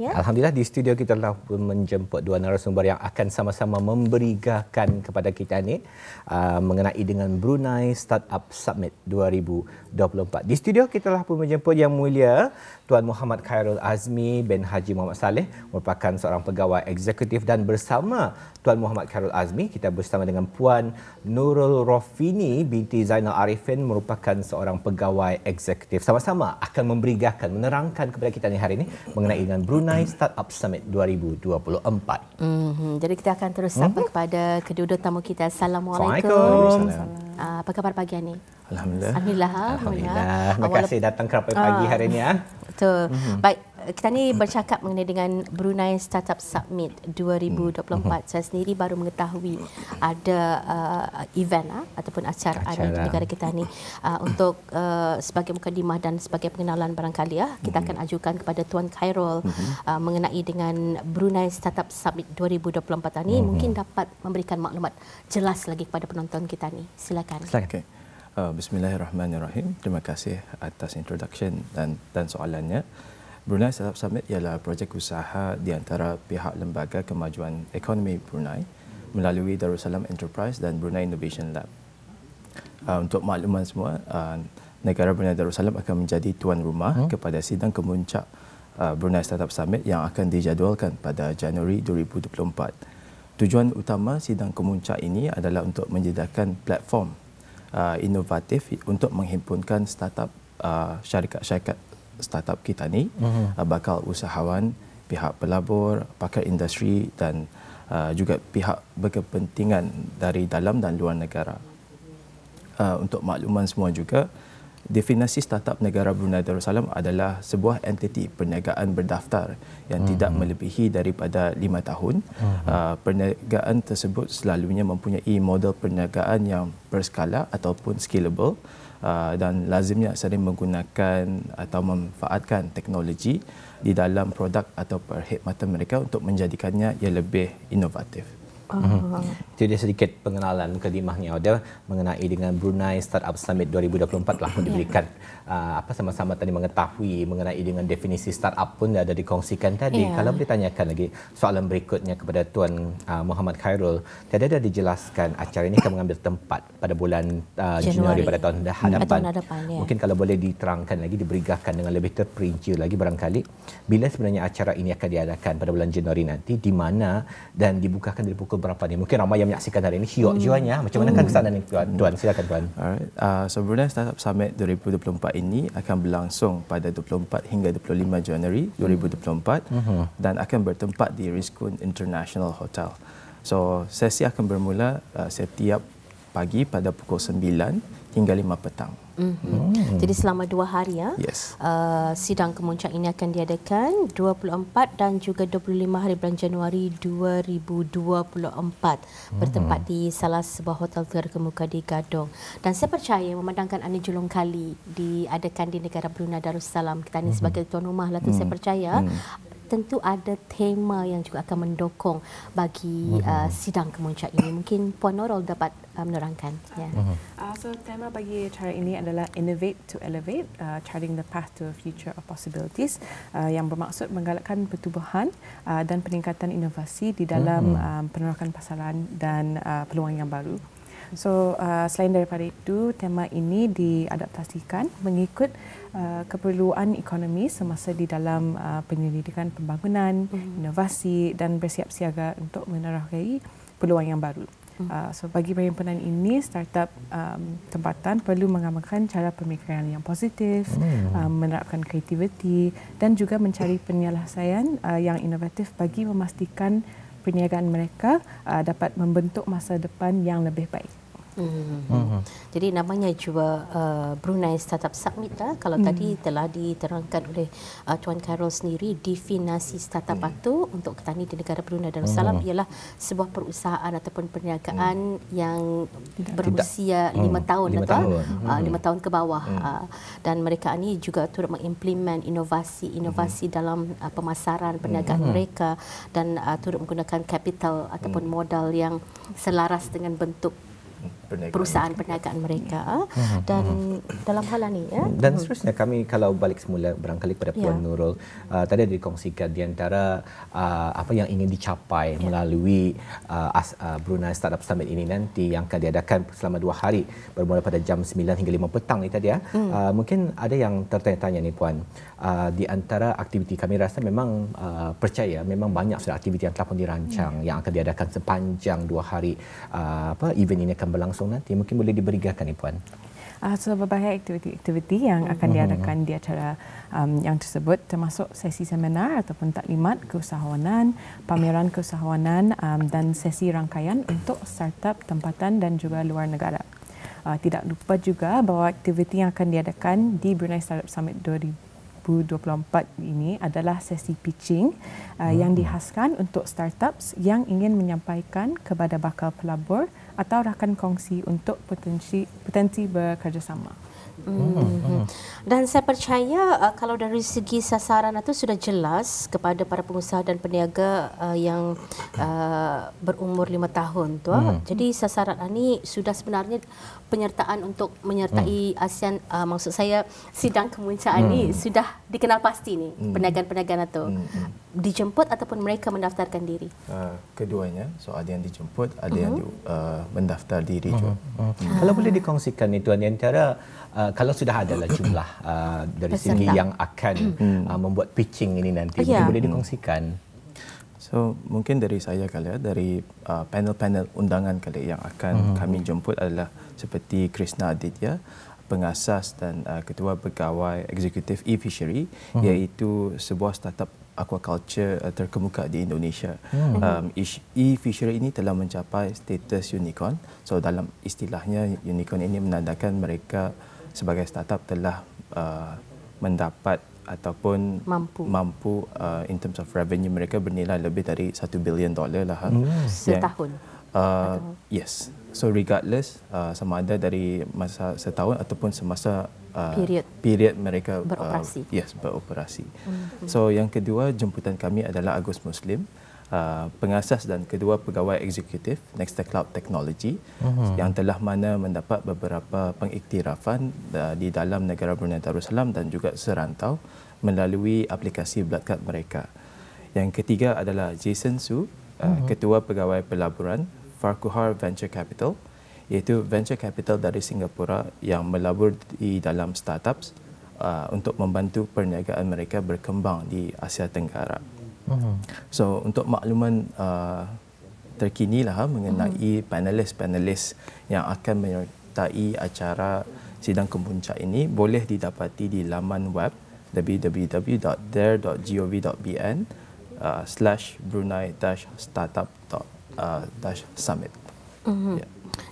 Ya? Alhamdulillah di studio kita telah menjemput dua narasumber yang akan sama-sama memberikan kepada kita ni mengenai dengan Brunei Startup Summit 2024. Di studio kita telah pun menjemput Yang Mulia Tuan Muhammad Khairul Azmi bin Haji Muhammad Saleh, merupakan seorang pegawai eksekutif, dan bersama Tuan Muhammad Khairul Azmi kita bersama dengan Puan Nurul Rofini binti Zainal Arifin, merupakan seorang pegawai eksekutif. Sama-sama akan menerangkan kepada kita ni hari ini mengenai dengan Brunei Startup Summit 2024. Jadi kita akan terus sapa kepada kedua-dua tamu kita. Assalamualaikum. Waalaikumsalam. Apa khabar pagi ni? Alhamdulillah. Terima kasih datang ke pagi hari ini. Betul. Baik, kita ni bercakap mengenai dengan Brunei Startup Summit 2024. Saya sendiri baru mengetahui ada event ataupun acara di negara kita ni untuk sebagai mukadimah dan sebagai pengenalan barangkali kita akan ajukan kepada Tuan Khairul mengenai dengan Brunei Startup Summit 2024 ini. Mungkin dapat memberikan maklumat jelas lagi kepada penonton kita ni. Silakan. Okay. Bismillahirrahmanirrahim. Terima kasih atas introduction dan soalannya. Brunei Startup Summit ialah projek usaha di antara pihak Lembaga Kemajuan Ekonomi Brunei melalui Darussalam Enterprise dan Brunei Innovation Lab. Untuk makluman semua, negara Brunei Darussalam akan menjadi tuan rumah kepada sidang kemuncak Brunei Startup Summit yang akan dijadualkan pada Januari 2024. Tujuan utama sidang kemuncak ini adalah untuk menyediakan platform inovatif untuk menghimpunkan startup, syarikat-syarikat startup kita ni, bakal usahawan, pihak pelabur, pakar industri dan juga pihak berkepentingan dari dalam dan luar negara. Untuk makluman semua juga, definisi startup negara Brunei Darussalam adalah sebuah entiti perniagaan berdaftar yang tidak melebihi daripada 5 tahun. Perniagaan tersebut selalunya mempunyai model perniagaan yang berskala ataupun scalable dan lazimnya sering menggunakan atau memanfaatkan teknologi di dalam produk atau perkhidmatan mereka untuk menjadikannya yang lebih inovatif. Itu dia sedikit pengenalan mukadimahnya ada mengenai dengan Brunei Startup Summit 2024 telah pun diberikan sama-sama tadi mengetahui mengenai dengan definisi startup pun ada dikongsikan tadi. Kalau boleh tanyakan lagi soalan berikutnya kepada Tuan Muhammad Khairul, tiada ada dijelaskan acara ini akan mengambil tempat pada bulan Januari pada tahun hadapan. Mungkin kalau boleh diterangkan lagi, diberikan dengan lebih terperinci lagi barangkali bila sebenarnya acara ini akan diadakan pada bulan Januari nanti, di mana dan dibukakan dari pukul berapa ni? Mungkin ramai yang menyaksikan hari ini hiok jiwanya. Macam mana kan kesana ni Tuan? Silakan Tuan. Alright. So Brunei Startup Summit 2024 ini akan berlangsung pada 24 hingga 25 Januari 2024 dan akan bertempat di Rizkun International Hotel. So sesi akan bermula setiap pagi pada pukul 9 hingga 5 petang. Jadi selama 2 hari Yes. Sidang kemuncak ini akan diadakan 24 dan juga 25 hari bulan Januari 2024 bertempat di salah sebuah hotel terkemuka di Gadong. Dan saya percaya memandangkan ini julung kali diadakan di negara Brunei Darussalam, kita ni sebagai tuan rumah lah tu, saya percaya tentu ada tema yang juga akan mendukung bagi sidang kemuncak ini. Mungkin Puan Nurul dapat menerangkan. So tema bagi acara ini adalah Innovate to Elevate, Charting the Path to a Future of Possibilities, yang bermaksud menggalakkan pertumbuhan dan peningkatan inovasi di dalam penerakan pasaran dan peluang yang baru. So selain daripada itu, tema ini diadaptasikan mengikut keperluan ekonomi semasa di dalam penyelidikan pembangunan, inovasi dan bersiap siaga untuk menerokai peluang yang baru. So bagi perhimpunan ini, startup tempatan perlu mengamalkan cara pemikiran yang positif, menerapkan kreativiti dan juga mencari penyelesaian yang inovatif bagi memastikan perniagaan mereka dapat membentuk masa depan yang lebih baik. Jadi namanya juga Brunei Startup Summit lah. Kalau tadi telah diterangkan oleh Tuan Khairul sendiri, definisi startup itu untuk petani di negara Brunei Darussalam ialah sebuah perusahaan ataupun perniagaan yang berusia 5 tahun 5 tahun ke bawah. Dan mereka ini juga turut mengimplement inovasi dalam pemasaran perniagaan mereka dan turut menggunakan capital ataupun modal yang selaras dengan bentuk perusahaan perniagaan mereka dan dalam hal ini dan seterusnya kami kalau balik semula barangkali pada Puan Nurul tadi ada dikongsikan di antara apa yang ingin dicapai melalui Brunei Startup Summit ini nanti yang akan diadakan selama 2 hari bermula pada jam 9 hingga 5 petang ni tadi mungkin ada yang tertanya-tanya ni Puan, di antara aktiviti kami rasa memang percaya memang banyak sudah aktiviti yang telah pun dirancang yang akan diadakan sepanjang 2 hari event ini akan berlangsung nanti, mungkin boleh diberikan ni Puan. So berbagai aktiviti yang akan diadakan di acara yang tersebut termasuk sesi seminar ataupun taklimat keusahawanan, pameran keusahawanan dan sesi rangkaian untuk startup tempatan dan juga luar negara. Tidak lupa juga bahawa aktiviti yang akan diadakan di Brunei Startup Summit 2024 ini adalah sesi pitching yang dihaskan untuk startups yang ingin menyampaikan kepada bakal pelabur atau rakan kongsi untuk potensi bekerjasama. Dan saya percaya kalau dari segi sasaran itu sudah jelas kepada para pengusaha dan peniaga yang berumur 5 tahun tu. Jadi sasaran ini sudah sebenarnya penyertaan untuk menyertai ASEAN, maksud saya sidang kemuncaan ini sudah dikenal pasti ni perniagaan-perniagaan itu. Dijemput ataupun mereka mendaftarkan diri? Keduanya, so ada yang dijemput, ada yang mendaftar diri juga. Kalau boleh dikongsikan ni Tuan, di antara kalau sudah adalah jumlah dari segi yang akan membuat pitching ini nanti, mungkin boleh dikongsikan. So mungkin dari saya kali dari panel-panel undangan kali yang akan kami jemput adalah seperti Krishna Aditya, pengasas dan ketua pegawai eksekutif e-fishery, iaitu sebuah startup aquaculture terkemuka di Indonesia. E-fishery ini telah mencapai status unicorn. So dalam istilahnya unicorn ini menandakan mereka sebagai startup telah mendapat ataupun mampu in terms of revenue mereka bernilai lebih dari $1 billion lah. Setahun? Yes. So regardless sama ada dari masa setahun ataupun semasa period mereka beroperasi. Beroperasi. So yang kedua jemputan kami adalah Agus Muslim, pengasas dan kedua pegawai eksekutif Nexter Cloud Technology yang telah mana mendapat beberapa pengiktirafan di dalam negara Brunei Darussalam dan juga serantau melalui aplikasi Bloodcard mereka. Yang ketiga adalah Jason Su, ketua pegawai pelaburan Farquhar Venture Capital, iaitu venture capital dari Singapura yang melabur di dalam startups untuk membantu perniagaan mereka berkembang di Asia Tenggara. So untuk makluman terkini lah mengenai panelis-panelis yang akan menyertai acara sidang kemuncak ini boleh didapati di laman web www.dare.gov.bn/Brunei-startup-summit.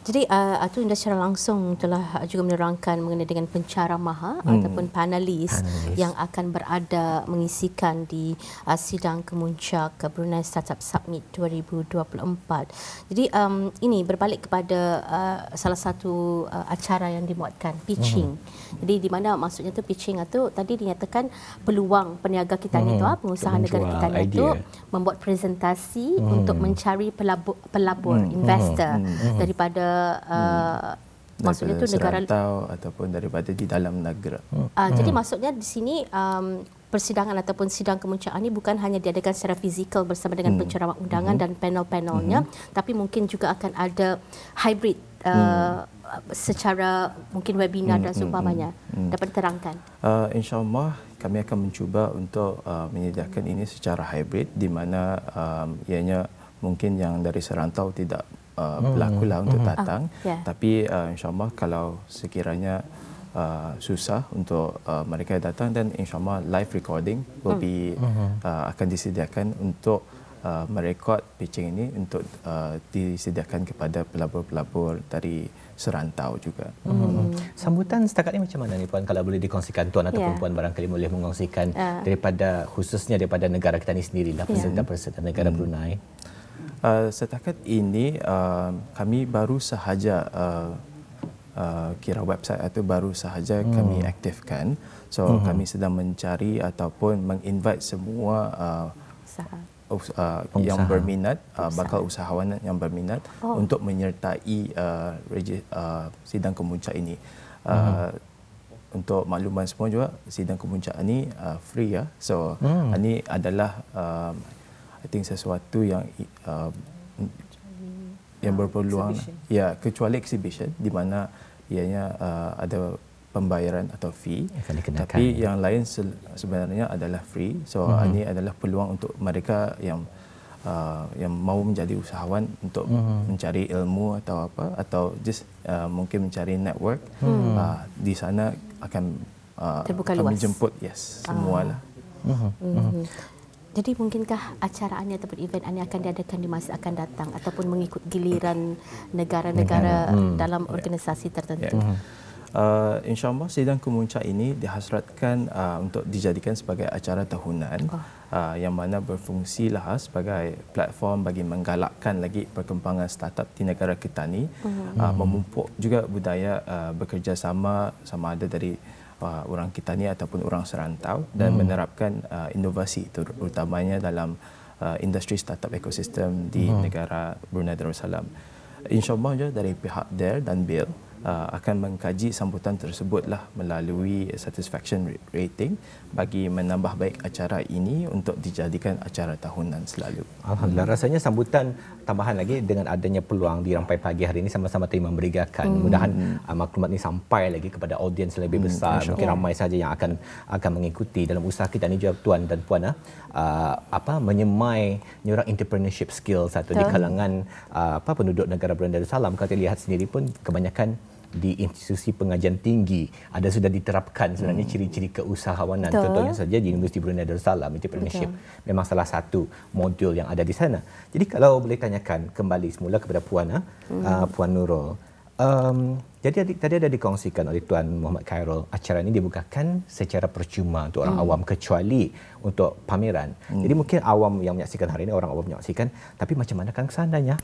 Jadi Atu Indah secara langsung telah juga menerangkan mengenai dengan penceramah ataupun panelis yang akan berada mengisikan di sidang kemuncak Brunei Startup Summit 2024. Jadi ini berbalik kepada salah satu acara yang dimuatkan, pitching. Jadi di mana maksudnya tu pitching itu tadi dinyatakan peluang peniaga kita ni tu, pengusaha negara kita ni tu membuat presentasi untuk mencari pelabur investor daripada maksudnya tu negara ataupun daripada di dalam negara. Jadi maksudnya di sini persidangan ataupun sidang kemuncaan ini bukan hanya diadakan secara fizikal bersama dengan penceramah undangan dan panel-panelnya, tapi mungkin juga akan ada hybrid secara mungkin webinar dan seumpamanya. Dapat diterangkan? InsyaAllah kami akan mencuba untuk menyediakan ini secara hybrid di mana ianya mungkin yang dari serantau tidak berlakulah untuk datang, tapi insyaAllah kalau sekiranya susah untuk mereka datang, dan insyaAllah live recording will be akan disediakan untuk merekod pitching ini untuk disediakan kepada pelabur-pelabur dari serantau juga. Sambutan setakat ini macam mana ni Puan, kalau boleh dikongsikan Tuan ataupun Puan barangkali boleh mengongsikan daripada khususnya daripada negara kita ni sendirilah, peserta-peserta negara Brunei. Setakat ini kami baru sahaja kira website itu baru sahaja kami aktifkan. So kami sedang mencari ataupun menginvite semua yang berminat, bakal usahawan yang berminat untuk menyertai sidang kemuncak ini. Untuk makluman semua juga, sidang kemuncak ini free ya. So ini adalah I think sesuatu yang berpeluang kecuali exhibition di mana ianya ada pembayaran atau fee, tapi yang lain sebenarnya adalah free. So ini adalah peluang untuk mereka yang mau menjadi usahawan untuk mencari ilmu atau apa, atau just mungkin mencari network. Di sana akan terbuka kami luas. jemput semualah. Jadi mungkinkah acara ini ataupun event ini akan diadakan di masa akan datang ataupun mengikut giliran negara-negara dalam organisasi tertentu? InsyaAllah sidang kemuncak ini dihasratkan untuk dijadikan sebagai acara tahunan yang mana berfungsilah sebagai platform bagi menggalakkan lagi perkembangan startup di negara kita ni, memupuk juga budaya bekerjasama sama ada dari orang kita ni ataupun orang serantau dan menerapkan inovasi terutamanya dalam industri startup ekosistem di negara Brunei Darussalam. InsyaAllah juga dari pihak DARE dan BIL akan mengkaji sambutan tersebutlah melalui satisfaction rating bagi menambah baik acara ini untuk dijadikan acara tahunan selalu. Alhamdulillah, rasanya sambutan tambahan lagi dengan adanya peluang di Rampai Pagi hari ini sama-sama terima memberikan. Mudahan maklumat ini sampai lagi kepada audiens yang lebih besar. Mungkin ramai saja yang akan mengikuti dalam usaha kita ni juga, tuan dan puan, menyemai nyurang entrepreneurship skills atau di kalangan penduduk negara Brunei Darussalam. Kalau kita lihat sendiri pun kebanyakan di institusi pengajian tinggi ada sudah diterapkan sebenarnya ciri-ciri keusahawanan. Contohnya saja di Universiti Brunei Darussalam, entrepreneurship memang salah satu modul yang ada di sana. Jadi kalau boleh tanyakan kembali semula kepada puan, Puan Nurul, jadi tadi ada dikongsikan oleh Tuan Muhammad Khairul, acara ini dibukakan secara percuma untuk orang awam kecuali untuk pameran. Jadi mungkin awam yang menyaksikan hari ini, orang awam menyaksikan, tapi macam mana kan kesananya?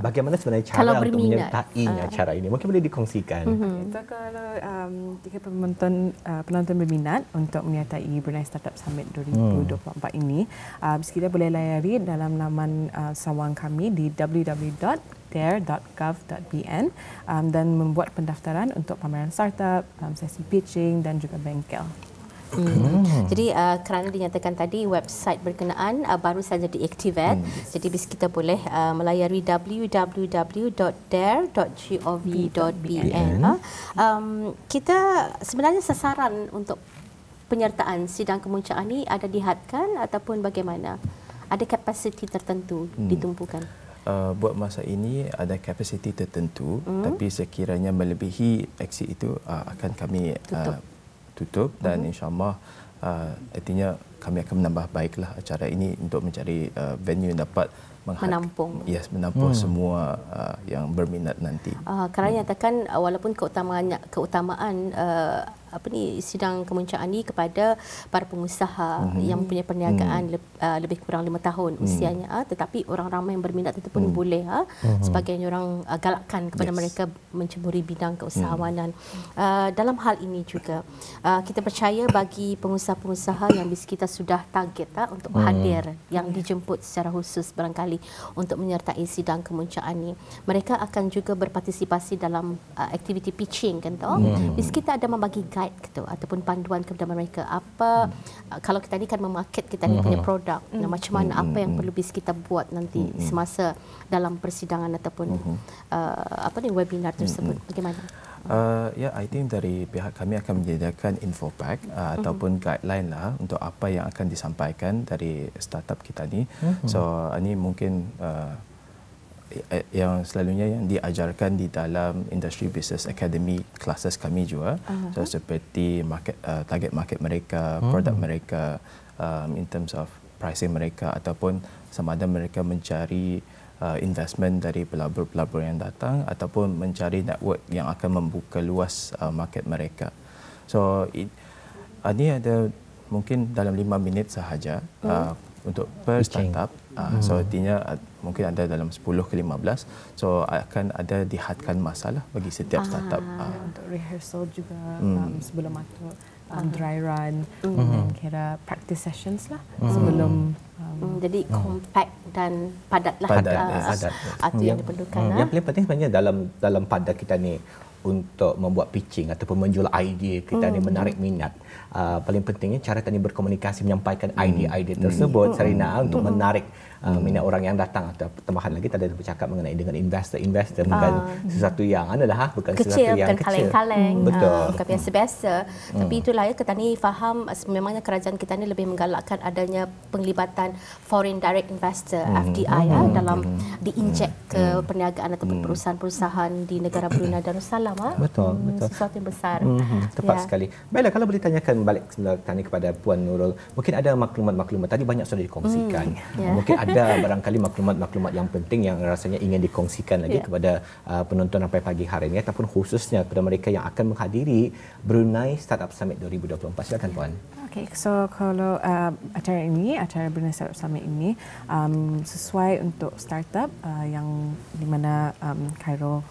Bagaimana sebenarnya cara untuk menyertai acara ini? Mungkin boleh dikongsikan. Itu kalau jika penonton berminat untuk menyertai Brunei Startup Summit 2024 ini, kita boleh layari dalam laman sawang kami di www.dare.gov.bn dan membuat pendaftaran untuk pameran startup, sesi pitching dan juga bengkel. Jadi kerana dinyatakan tadi website berkenaan baru saja deactivate, jadi kita boleh melayari www.dare.gov.bn. Kita sebenarnya sasaran untuk penyertaan sidang kemuncak ini ada dihadkan ataupun bagaimana? Ada kapasiti tertentu ditumpukan? Buat masa ini ada kapasiti tertentu, tapi sekiranya melebihi exit itu akan kami tutup dan insyaAllah artinya kami akan menambah baiklah acara ini untuk mencari venue yang dapat menampung semua yang berminat nanti. Kerana nyatakan walaupun keutamaan sidang kemuncak ini kepada para pengusaha yang mempunyai perniagaan lebih kurang 5 tahun usianya, tetapi orang ramai yang berminat itu pun boleh sebagainya orang galakkan kepada mereka menceburi bidang keusahawanan. Dalam hal ini juga kita percaya bagi pengusaha-pengusaha yang kita sudah target untuk hadir, yang dijemput secara khusus barangkali untuk menyertai sidang kemuncak ini, mereka akan juga berpartisipasi dalam aktiviti pitching kan toh. Kita ada membagi guide gitu ataupun panduan kepada mereka apa kalau kita ni kan memarket kita ni punya produk, macam mana apa yang perlu kita buat nanti semasa dalam persidangan ataupun webinar tersebut. Bagaimana? I think dari pihak kami akan menyediakan info pack ataupun guideline lah untuk apa yang akan disampaikan dari startup kita ni. So ini mungkin yang selalunya yang diajarkan di dalam Industry Business Academy classes kami juga, so seperti target market mereka, produk mereka, in terms of pricing mereka ataupun sama ada mereka mencari investment dari pelabur-pelabur yang datang ataupun mencari network yang akan membuka luas market mereka. So ini ada mungkin dalam 5 minit sahaja untuk per startup. So artinya mungkin ada dalam 10 ke 15. So akan ada dihadkan masa lah bagi setiap startup. Untuk rehearsal juga sebelum masuk dry run, kira practice sessions lah sebelum Jadi compact dan padatlah. Padat. Itu yang diperlukan. Yang paling penting sebenarnya dalam padat kita ni untuk membuat pitching ataupun menjual idea kita ni menarik minat. Paling pentingnya cara tadi berkomunikasi menyampaikan idea-idea tersebut Sarina untuk menarik minat orang yang datang. Atau tambahan lagi tadi bercakap mengenai dengan investor bukan sesuatu yang bukan kecil, sesuatu yang bukan kecil. kaleng-kaleng, Betul. bukan biasa-biasa. Tapi itulah ya, kita ni faham memangnya kerajaan kita ni lebih menggalakkan adanya penglibatan foreign direct investor FDI dalam diinjek ke perniagaan ataupun perusahaan-perusahaan di negara Brunei Darussalam. Betul. Sesuatu yang besar. Tepat sekali. Baiklah, kalau boleh tanyakan balik tanya kepada Puan Nurul, mungkin ada maklumat-maklumat tadi banyak sudah dikongsikan. Mungkin ada barangkali maklumat-maklumat yang penting yang rasanya ingin dikongsikan lagi kepada penonton sampai pagi hari ini ataupun khususnya kepada mereka yang akan menghadiri Brunei Startup Summit 2024. Silakan Puan. Okay, so kalau acara Brunei Startup Summit ini sesuai untuk startup yang di mana Khairul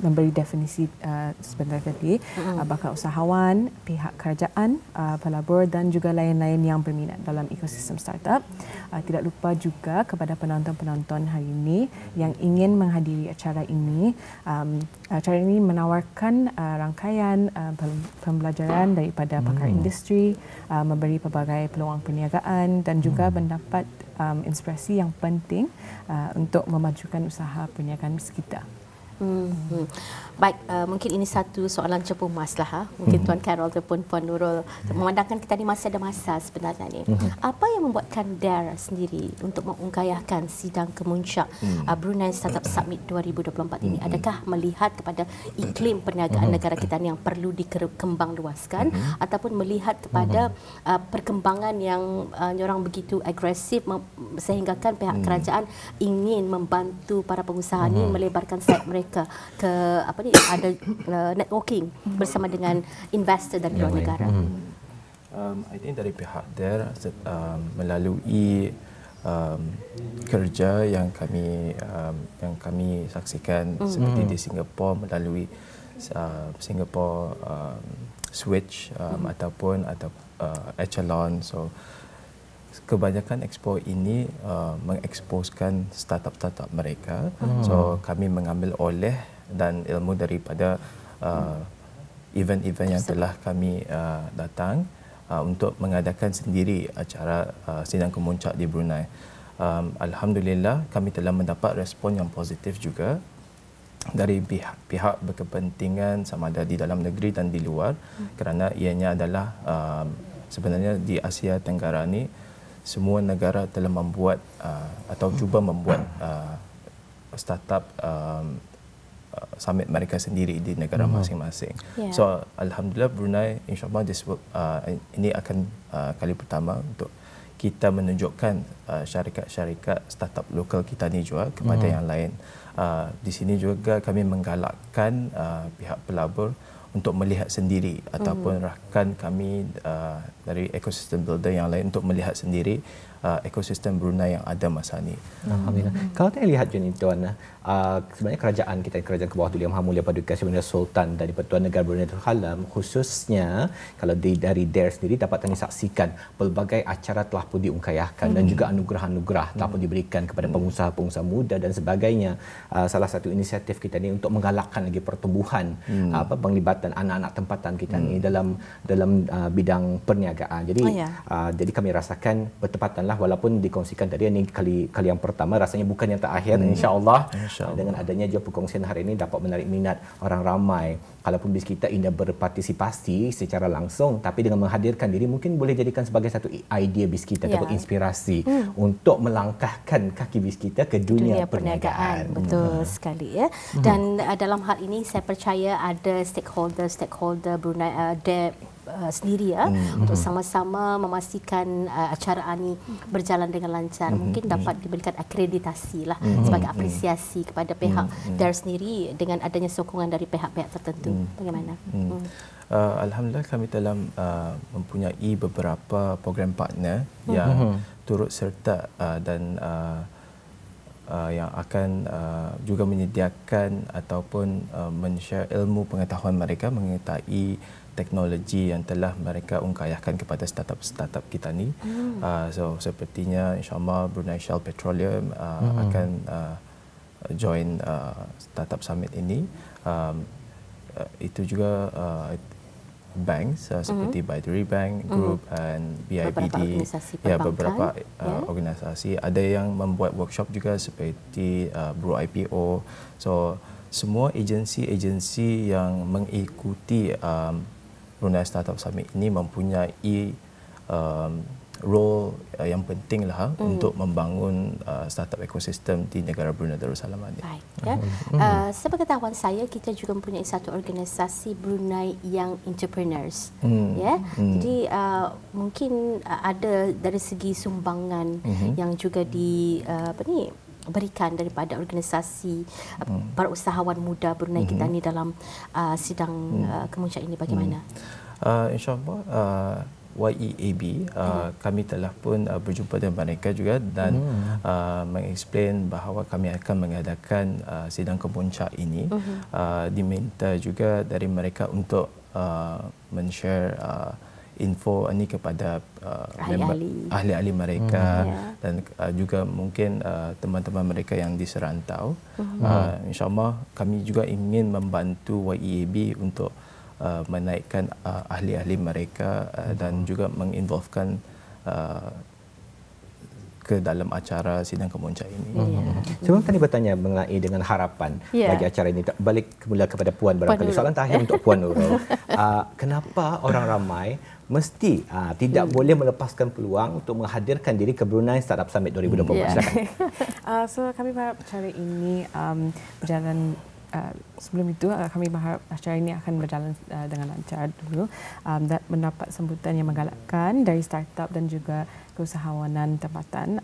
memberi definisi sebentar tadi, bakal usahawan, pihak kerajaan, pelabur dan juga lain-lain yang berminat dalam ekosistem startup. Tidak lupa juga kepada penonton-penonton hari ini yang ingin menghadiri acara ini. Acara ini menawarkan rangkaian pembelajaran daripada pakar industri, memberi pelbagai peluang perniagaan dan juga mendapat inspirasi yang penting untuk memajukan usaha perniagaan kita. Baik, mungkin ini satu soalan cepu mas lah. Mungkin Tuan Carol ataupun Puan Nurul, memandangkan kita ni masih ada masa sebenarnya ni. Apa yang membuatkan DARE sendiri untuk mengungkayahkan sidang kemuncak Brunei Startup Summit 2024 ini? Adakah melihat kepada iklim perniagaan negara kita ni yang perlu dikembang luaskan ataupun melihat kepada perkembangan yang orang begitu agresif sehinggakan pihak kerajaan ingin membantu para pengusaha ni melebarkan sayap mereka ke ada networking bersama dengan investor dari luar negara. I think dari pihak DARE melalui kerja yang kami saksikan seperti di Singapura melalui Singapore Switch ataupun Echelon. So kebanyakan expo ini mengeksposkan startup-startup mereka. So kami mengambil oleh dan ilmu daripada event-event yang telah kami datang untuk mengadakan sendiri acara sidang kemuncak di Brunei. Alhamdulillah kami telah mendapat respon yang positif juga dari pihak berkepentingan sama ada di dalam negeri dan di luar, kerana ianya adalah sebenarnya di Asia Tenggara ni semua negara telah membuat atau cuba membuat startup summit mereka sendiri di negara masing-masing. So alhamdulillah Brunei insyaAllah ini akan kali pertama untuk kita menunjukkan syarikat-syarikat startup lokal kita ni juga kepada yang lain. Di sini juga kami menggalakkan pihak pelabur untuk melihat sendiri ataupun rakan kami dari ekosistem builder yang lain untuk melihat sendiri ekosistem Brunei yang ada masa ini. Alhamdulillah. Kalau saya lihat Jun Tuan, sebenarnya kerajaan kerajaan ke bawah Duli Yang Maha Mulia Paduka Sri Sultan dan Pertuan Negara Brunei Darussalam, khususnya kalau dari DARE sendiri dapat kami saksikan pelbagai acara telah pun diungkayahkan dan juga anugerah-anugerah telah pun diberikan kepada pengusaha-pengusaha muda dan sebagainya. Salah satu inisiatif kita ni untuk menggalakkan lagi pertumbuhan penglibatan anak-anak tempatan kita ni dalam bidang perniagaan. Jadi kami rasakan bertepatan walaupun dikongsikan tadi ini kali yang pertama, rasanya bukan yang terakhir. InsyaAllah dengan adanya juga perkongsian hari ini dapat menarik minat orang ramai. Kalaupun BIS kita ingin berpartisipasi secara langsung, tapi dengan menghadirkan diri mungkin boleh jadikan sebagai satu idea BIS kita ataupun inspirasi untuk melangkahkan kaki BIS kita ke dunia perniagaan. Betul sekali ya. Dan dalam hal ini saya percaya ada stakeholder Brunei DARE sendiri untuk sama-sama memastikan acara ini berjalan dengan lancar. Mungkin dapat diberikan akreditasi lah sebagai apresiasi kepada pihak DARE sendiri dengan adanya sokongan dari pihak-pihak tertentu. Bagaimana? Alhamdulillah kami telah mempunyai beberapa program partner yang turut serta dan yang akan juga menyediakan ataupun men-share ilmu pengetahuan mereka mengenai teknologi yang telah mereka ungkayahkan kepada startup kita ni. So sepertinya insyaAllah Brunei Shell Petroleum akan join Startup Summit ini. Itu juga banks seperti Baiduri Bank Group and BIBD, beberapa organisasi. Ada yang membuat workshop juga seperti Bro IPO. So semua agensi-agensi yang mengikuti Brunei Startup Summit ini mempunyai role yang penting lah untuk membangun startup ekosistem di negara Brunei Darussalam ini. Baik, ya. Sepengetahuan saya, kita juga mempunyai satu organisasi Brunei Young Entrepreneurs. Ya. Jadi mungkin ada dari segi sumbangan yang juga berikan daripada organisasi para usahawan muda Brunei kita ni dalam sidang kemuncak ini bagaimana? InsyaAllah YEAB kami telah pun berjumpa dengan mereka juga dan mengexplain bahawa kami akan mengadakan sidang kemuncak ini. Diminta juga dari mereka untuk men-share info ini kepada ahli-ahli mereka dan juga mungkin teman-teman mereka yang di serantau. InsyaAllah kami juga ingin membantu YEAB untuk menaikkan ahli-ahli mereka dan juga menginvolvekan ke dalam acara sidang kemuncak ini. Sebelum tadi bertanya mengenai dengan harapan bagi acara ini, balik semula kepada Puan barangkali. Soalan terakhir untuk Puan Nurul. Kenapa orang ramai mesti tidak boleh melepaskan peluang untuk menghadirkan diri ke Brunei Startup Summit 2024? Silakan. So kami berharap acara ini berjalan. Sebelum itu kami berharap acara ini akan berjalan dengan lancar dulu dan mendapat sambutan yang menggalakkan dari startup dan juga keusahawanan tempatan.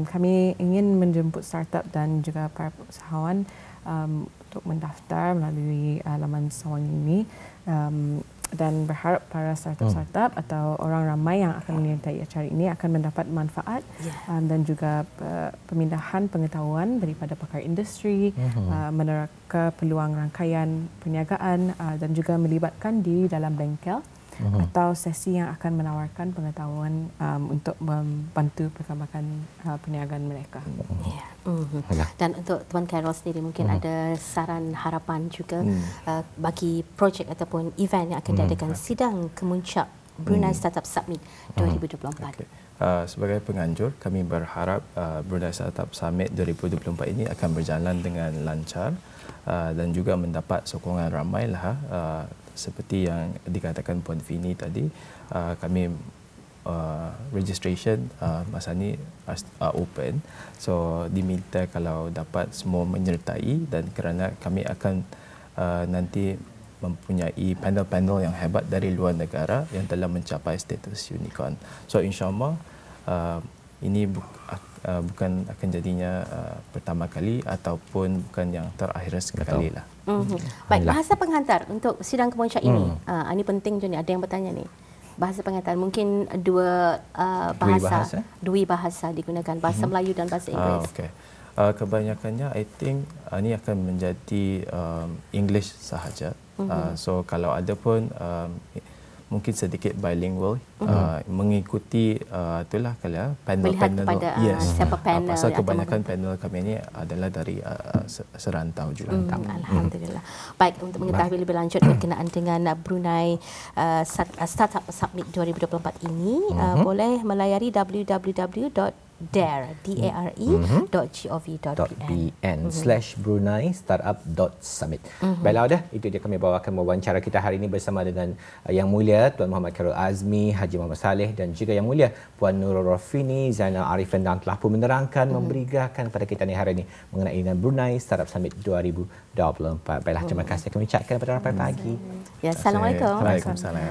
Kami ingin menjemput startup dan juga para usahawan untuk mendaftar melalui laman Sawang ini dan berharap para startup atau orang ramai yang akan menyertai acara ini akan mendapat manfaat dan juga pemindahan pengetahuan daripada pakar industri, meneraka peluang rangkaian perniagaan dan juga melibatkan diri dalam bengkel atau sesi yang akan menawarkan pengetahuan untuk membantu perkembangan perniagaan mereka. Dan untuk Tuan Carol sendiri mungkin ada saran harapan juga bagi projek ataupun event yang akan diadakan sidang kemuncak Brunei Startup Summit 2024. Sebagai penganjur, kami berharap Brunei Startup Summit 2024 ini akan berjalan dengan lancar dan juga mendapat sokongan ramai lah. Seperti yang dikatakan Puan Fini tadi, kami registration masa ni open, so diminta kalau dapat semua menyertai dan kerana kami akan nanti mempunyai panel-panel yang hebat dari luar negara yang telah mencapai status unicorn. So insyaAllah ini bukan akan jadinya pertama kali ataupun bukan yang terakhir sekali lah. Baik, bahasa penghantar untuk sidang kemuncak ini. Ini penting je ni, ada yang bertanya ni. Bahasa penghantar mungkin dua bahasa digunakan, bahasa Melayu dan bahasa Inggeris. Kebanyakannya I think ini akan menjadi English sahaja. So kalau ada pun mungkin sedikit bilingual, mengikuti itulah kalau panel-panel. Siapa panel. Pasal kebanyakan panel kami ini adalah dari serantau juga. Alhamdulillah. Baik, untuk mengetahui lebih lanjut berkenaan dengan Brunei Startup Summit 2024 ini, boleh melayari www.dare.gov.pn/Brunei-startup.summit. Baiklah, dah itu dia kami bawakan wawancara kita hari ini bersama dengan Yang Mulia Tuan Muhammad Carol Azmi, Haji Muhammad Saleh dan juga Yang Mulia Puan Nurul Rafini, Zainal Arifin dan telah pun menerangkan, memberikan kepada kita ni hari ini mengenai dengan Brunei Startup Summit 2024. Baiklah, terima kasih kami ucapkan pada pagi. Ya, Assalamualaikum. Waalaikumsalam.